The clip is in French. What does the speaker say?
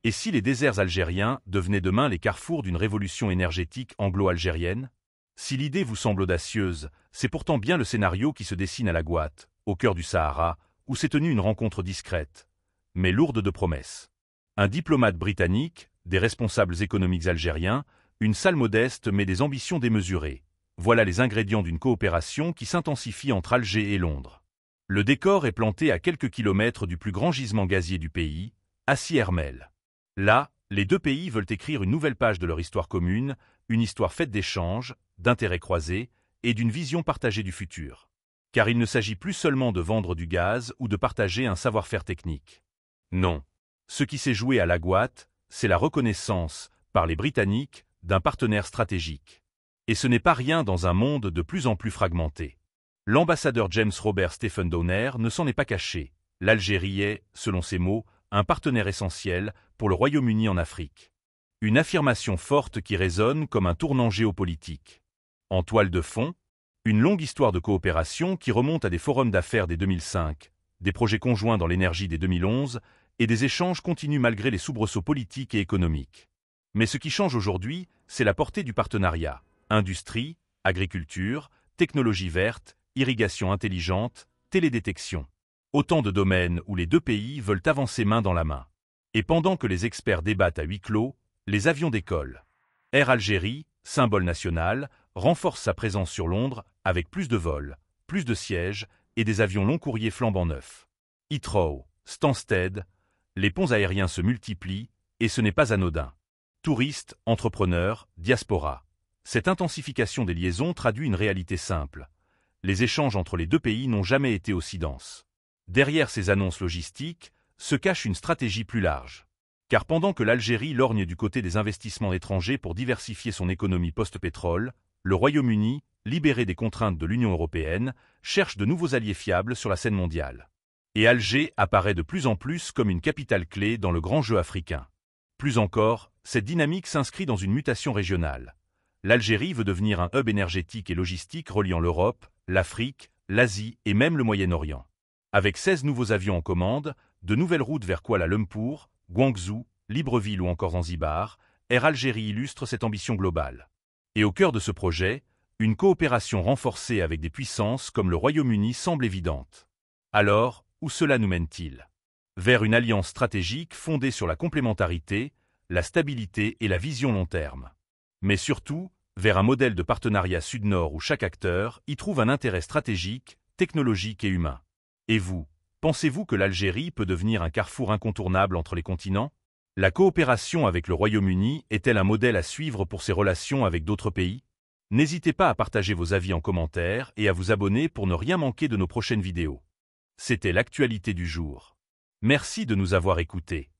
Et si les déserts algériens devenaient demain les carrefours d'une révolution énergétique anglo-algérienne? Si l'idée vous semble audacieuse, c'est pourtant bien le scénario qui se dessine à la Goâte, au cœur du Sahara, où s'est tenue une rencontre discrète, mais lourde de promesses. Un diplomate britannique, des responsables économiques algériens, une salle modeste mais des ambitions démesurées. Voilà les ingrédients d'une coopération qui s'intensifie entre Alger et Londres. Le décor est planté à quelques kilomètres du plus grand gisement gazier du pays, Hassi R'Mel. Là, les deux pays veulent écrire une nouvelle page de leur histoire commune, une histoire faite d'échanges, d'intérêts croisés et d'une vision partagée du futur. Car il ne s'agit plus seulement de vendre du gaz ou de partager un savoir-faire technique. Non. Ce qui s'est joué à la Goâte, c'est la reconnaissance, par les Britanniques, d'un partenaire stratégique. Et ce n'est pas rien dans un monde de plus en plus fragmenté. L'ambassadeur James Robert Stephen Downer ne s'en est pas caché. L'Algérie est, selon ses mots, un partenaire essentiel pour le Royaume-Uni en Afrique. Une affirmation forte qui résonne comme un tournant géopolitique. En toile de fond, une longue histoire de coopération qui remonte à des forums d'affaires dès 2005, des projets conjoints dans l'énergie dès 2011, et des échanges continuent malgré les soubresauts politiques et économiques. Mais ce qui change aujourd'hui, c'est la portée du partenariat. Industrie, agriculture, technologie verte, irrigation intelligente, télédétection. Autant de domaines où les deux pays veulent avancer main dans la main. Et pendant que les experts débattent à huis clos, les avions décollent. Air Algérie, symbole national, renforce sa présence sur Londres avec plus de vols, plus de sièges et des avions long courriers flambant neufs. Heathrow, Stansted, les ponts aériens se multiplient et ce n'est pas anodin. Touristes, entrepreneurs, diaspora. Cette intensification des liaisons traduit une réalité simple. Les échanges entre les deux pays n'ont jamais été aussi denses. Derrière ces annonces logistiques se cache une stratégie plus large. Car pendant que l'Algérie lorgne du côté des investissements étrangers pour diversifier son économie post-pétrole, le Royaume-Uni, libéré des contraintes de l'Union européenne, cherche de nouveaux alliés fiables sur la scène mondiale. Et Alger apparaît de plus en plus comme une capitale clé dans le grand jeu africain. Plus encore, cette dynamique s'inscrit dans une mutation régionale. L'Algérie veut devenir un hub énergétique et logistique reliant l'Europe, l'Afrique, l'Asie et même le Moyen-Orient. Avec 16 nouveaux avions en commande, de nouvelles routes vers Kuala Lumpur, Guangzhou, Libreville ou encore Zanzibar, Air Algérie illustre cette ambition globale. Et au cœur de ce projet, une coopération renforcée avec des puissances comme le Royaume-Uni semble évidente. Alors, où cela nous mène-t-il? Vers une alliance stratégique fondée sur la complémentarité, la stabilité et la vision long terme. Mais surtout, vers un modèle de partenariat sud-nord où chaque acteur y trouve un intérêt stratégique, technologique et humain. Et vous, pensez-vous que l'Algérie peut devenir un carrefour incontournable entre les continents? La coopération avec le Royaume-Uni est-elle un modèle à suivre pour ses relations avec d'autres pays? N'hésitez pas à partager vos avis en commentaire et à vous abonner pour ne rien manquer de nos prochaines vidéos. C'était l'actualité du jour. Merci de nous avoir écoutés.